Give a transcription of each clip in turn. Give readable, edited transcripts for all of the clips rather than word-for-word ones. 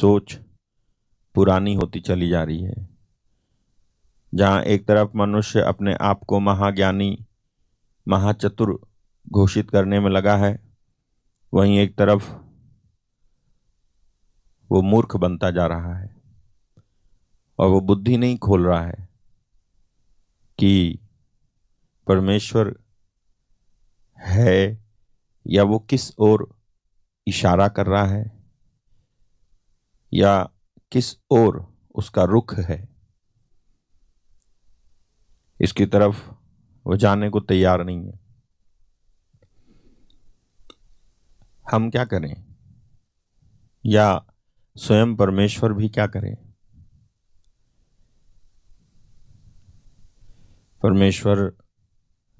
सोच पुरानी होती चली जा रही है। जहाँ एक तरफ मनुष्य अपने आप को महाज्ञानी, महाचतुर घोषित करने में लगा है, वहीं एक तरफ वो मूर्ख बनता जा रहा है और वो बुद्धि नहीं खोल रहा है कि परमेश्वर है या वो किस ओर इशारा कर रहा है या किस ओर उसका रुख है। इसकी तरफ वो जाने को तैयार नहीं है। हम क्या करें या स्वयं परमेश्वर भी क्या करे? परमेश्वर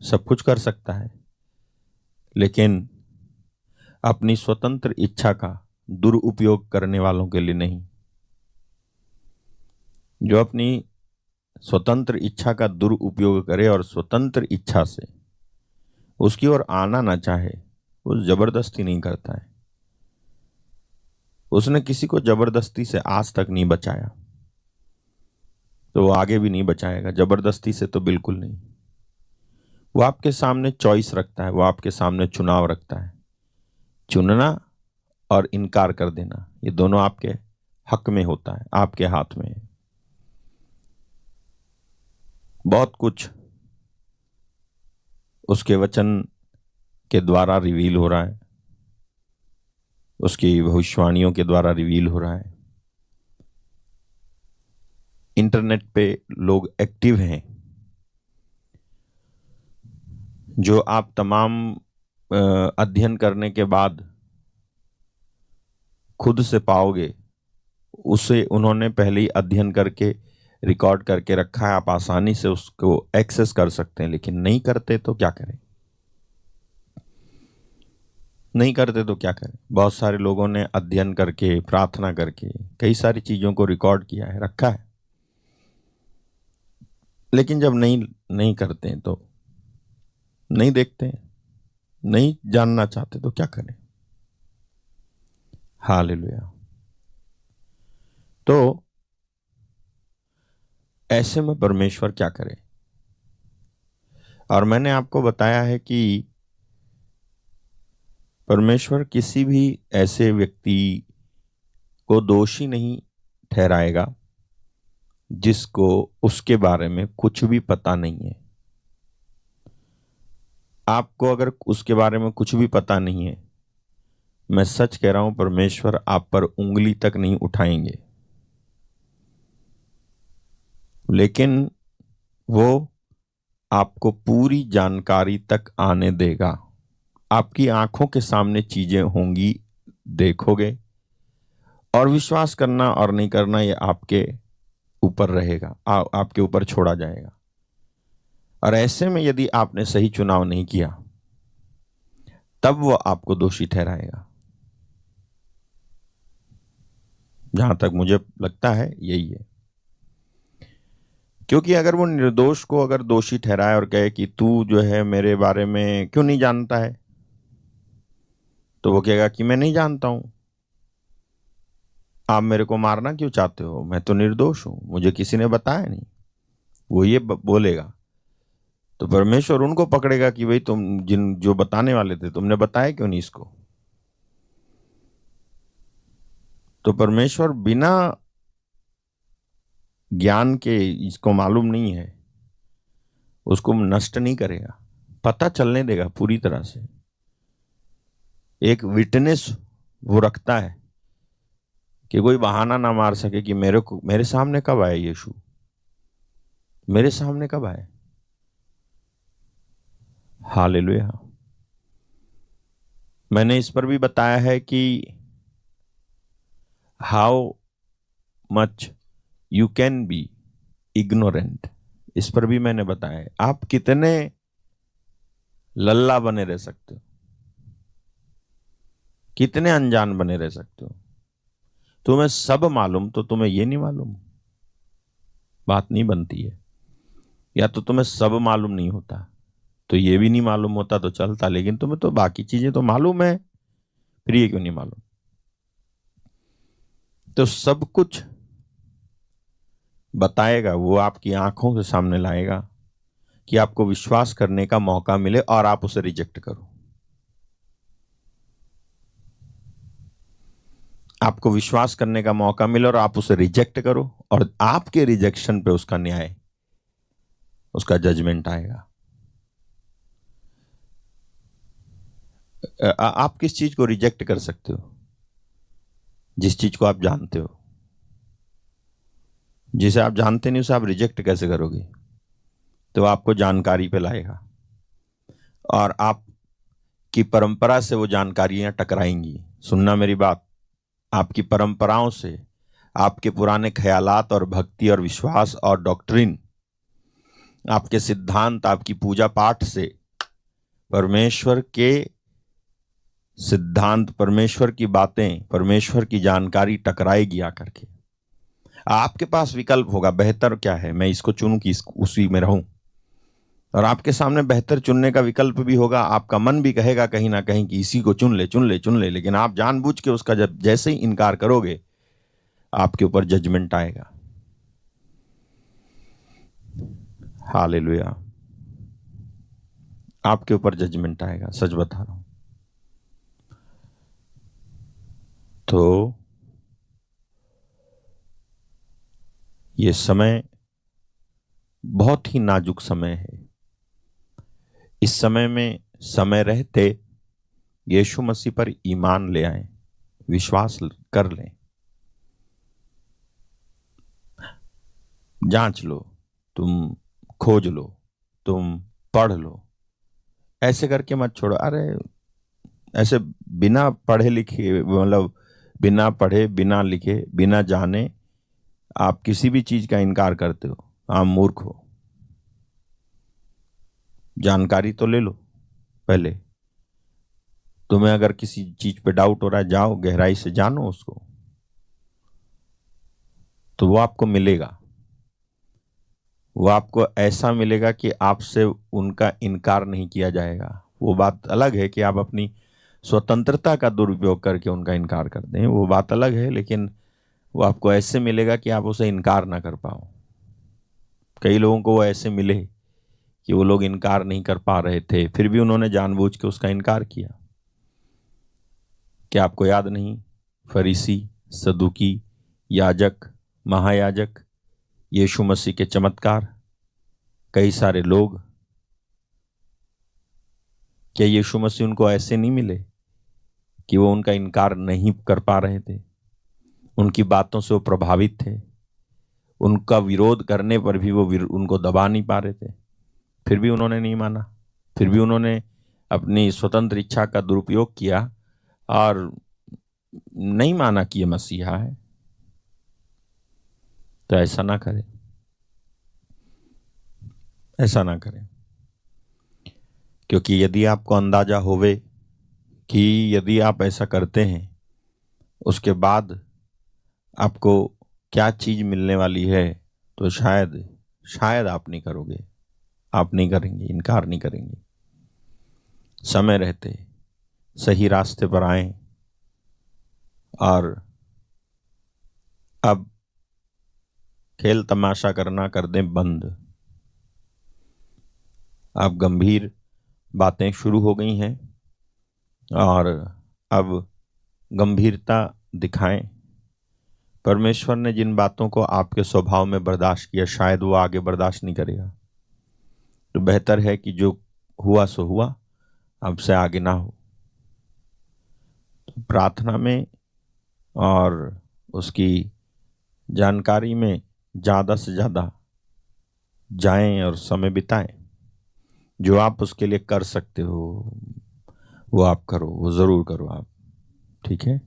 सब कुछ कर सकता है, लेकिन अपनी स्वतंत्र इच्छा का दुरुपयोग करने वालों के लिए नहीं। जो अपनी स्वतंत्र इच्छा का दुरुपयोग करे और स्वतंत्र इच्छा से उसकी ओर आना ना चाहे, वो जबरदस्ती नहीं करता है। उसने किसी को जबरदस्ती से आज तक नहीं बचाया, तो वो आगे भी नहीं बचाएगा। जबरदस्ती से तो बिल्कुल नहीं। वो आपके सामने चॉइस रखता है, वो आपके सामने चुनाव रखता है। चुनना और इनकार कर देना, ये दोनों आपके हक में होता है, आपके हाथ में है। बहुत कुछ उसके वचन के द्वारा रिवील हो रहा है, उसकी भविष्यवाणियों के द्वारा रिवील हो रहा है। इंटरनेट पे लोग एक्टिव हैं, जो आप तमाम अध्ययन करने के बाद खुद से पाओगे, उसे उन्होंने पहले ही अध्ययन करके रिकॉर्ड करके रखा है। आप आसानी से उसको एक्सेस कर सकते हैं, लेकिन नहीं करते तो क्या करें? नहीं करते तो क्या करें? बहुत सारे लोगों ने अध्ययन करके, प्रार्थना करके कई सारी चीजों को रिकॉर्ड किया है, रखा है, लेकिन जब नहीं करते हैं तो नहीं देखते हैं, नहीं जानना चाहते तो क्या करें? हालेलुया। तो ऐसे में परमेश्वर क्या करे? और मैंने आपको बताया है कि परमेश्वर किसी भी ऐसे व्यक्ति को दोषी नहीं ठहराएगा जिसको उसके बारे में कुछ भी पता नहीं है। आपको अगर उसके बारे में कुछ भी पता नहीं है, मैं सच कह रहा हूं, परमेश्वर आप पर उंगली तक नहीं उठाएंगे। लेकिन वो आपको पूरी जानकारी तक आने देगा। आपकी आंखों के सामने चीजें होंगी, देखोगे, और विश्वास करना और नहीं करना ये आपके ऊपर रहेगा, आपके ऊपर छोड़ा जाएगा। और ऐसे में यदि आपने सही चुनाव नहीं किया, तब वो आपको दोषी ठहराएगा। जहां तक मुझे लगता है यही है। क्योंकि अगर वो निर्दोष को अगर दोषी ठहराए और कहे कि तू जो है मेरे बारे में क्यों नहीं जानता है, तो वो कहेगा कि मैं नहीं जानता हूं, आप मेरे को मारना क्यों चाहते हो, मैं तो निर्दोष हूं, मुझे किसी ने बताया नहीं। वो ये बोलेगा, तो परमेश्वर उनको पकड़ेगा कि भाई तुम जो बताने वाले थे, तुमने बताया क्यों नहीं इसको। तो परमेश्वर बिना ज्ञान के, इसको मालूम नहीं है, उसको नष्ट नहीं करेगा, पता चलने देगा पूरी तरह से। एक विटनेस वो रखता है कि कोई बहाना ना मार सके कि मेरे सामने कब आया यीशु, मेरे सामने कब आए। हालेलुया। मैंने इस पर भी बताया है कि how much you can be ignorant, इस पर भी मैंने बताया है। आप कितने लल्ला बने रह सकते हो, कितने अनजान बने रह सकते हो। तुम्हें सब मालूम तो तुम्हें ये नहीं मालूम, बात नहीं बनती है। या तो तुम्हें सब मालूम नहीं होता, तो ये भी नहीं मालूम होता तो चलता, लेकिन तुम्हें तो बाकी चीजें तो मालूम है, फिर ये क्यों नहीं मालूम? तो सब कुछ बताएगा, वो आपकी आंखों के सामने लाएगा कि आपको विश्वास करने का मौका मिले और आप उसे रिजेक्ट करो। आपको विश्वास करने का मौका मिले और आप उसे रिजेक्ट करो, और आपके रिजेक्शन पे उसका न्याय, उसका जजमेंट आएगा। आप किस चीज को रिजेक्ट कर सकते हो? जिस चीज को आप जानते हो। जिसे आप जानते नहीं उसे आप रिजेक्ट कैसे करोगे? तो आपको जानकारी पे लाएगा और आपकी परंपरा से वो जानकारियां टकराएंगी। सुनना मेरी बात, आपकी परंपराओं से, आपके पुराने ख्यालात और भक्ति और विश्वास और डॉक्ट्रिन, आपके सिद्धांत, आपकी पूजा पाठ से परमेश्वर के सिद्धांत, परमेश्वर की बातें, परमेश्वर की जानकारी टकराएगी आकर के। आपके पास विकल्प होगा, बेहतर क्या है, मैं इसको चुनूं कि उसी में रहूं। और आपके सामने बेहतर चुनने का विकल्प भी होगा। आपका मन भी कहेगा कहीं ना कहीं कि इसी को चुन ले, चुन ले, चुन ले, लेकिन आप जानबूझ के उसका जब जैसे ही इनकार करोगे, आपके ऊपर जजमेंट आएगा। हालेलुया, आपके ऊपर जजमेंट आएगा, सच बता रहा हूं। तो ये समय बहुत ही नाजुक समय है। इस समय में समय रहते यीशु मसीह पर ईमान ले आए, विश्वास कर लें, जांच लो, तुम खोज लो, तुम पढ़ लो। ऐसे करके मत छोड़ो। अरे ऐसे बिना पढ़े लिखे, मतलब बिना पढ़े, बिना लिखे, बिना जाने आप किसी भी चीज का इनकार करते हो, आप मूर्ख हो। जानकारी तो ले लो पहले। तुम्हें अगर किसी चीज पे डाउट हो रहा है, जाओ गहराई से जानो उसको, तो वो आपको मिलेगा। वो आपको ऐसा मिलेगा कि आपसे उनका इनकार नहीं किया जाएगा। वो बात अलग है कि आप अपनी स्वतंत्रता का दुरुपयोग करके उनका इनकार करते हैं, वो बात अलग है, लेकिन वो आपको ऐसे मिलेगा कि आप उसे इनकार ना कर पाओ। कई लोगों को वो ऐसे मिले कि वो लोग इनकार नहीं कर पा रहे थे, फिर भी उन्होंने जानबूझ के उसका इनकार किया। क्या आपको याद नहीं? फरीसी, सदुकी, याजक, महायाजक, यीशु मसीह के चमत्कार, कई सारे लोग, क्या यीशु मसीह उनको ऐसे नहीं मिले कि वो उनका इनकार नहीं कर पा रहे थे? उनकी बातों से वो प्रभावित थे, उनका विरोध करने पर भी वो उनको दबा नहीं पा रहे थे, फिर भी उन्होंने नहीं माना, फिर भी उन्होंने अपनी स्वतंत्र इच्छा का दुरुपयोग किया और नहीं माना कि ये मसीहा है। तो ऐसा ना करें, ऐसा ना करें, क्योंकि यदि आपको अंदाजा होवे कि यदि आप ऐसा करते हैं उसके बाद आपको क्या चीज मिलने वाली है, तो शायद आप नहीं करोगे, आप नहीं करेंगे, इनकार नहीं करेंगे। समय रहते सही रास्ते पर आए। और अब खेल तमाशा करना कर दें बंद। अब गंभीर बातें शुरू हो गई हैं और अब गंभीरता दिखाएं। परमेश्वर ने जिन बातों को आपके स्वभाव में बर्दाश्त किया, शायद वो आगे बर्दाश्त नहीं करेगा। तो बेहतर है कि जो हुआ सो हुआ, अब से आगे ना हो। तो प्रार्थना में और उसकी जानकारी में ज़्यादा से ज़्यादा जाएं और समय बिताएं। जो आप उसके लिए कर सकते हो वो आप करो, वो ज़रूर करो आप, ठीक है।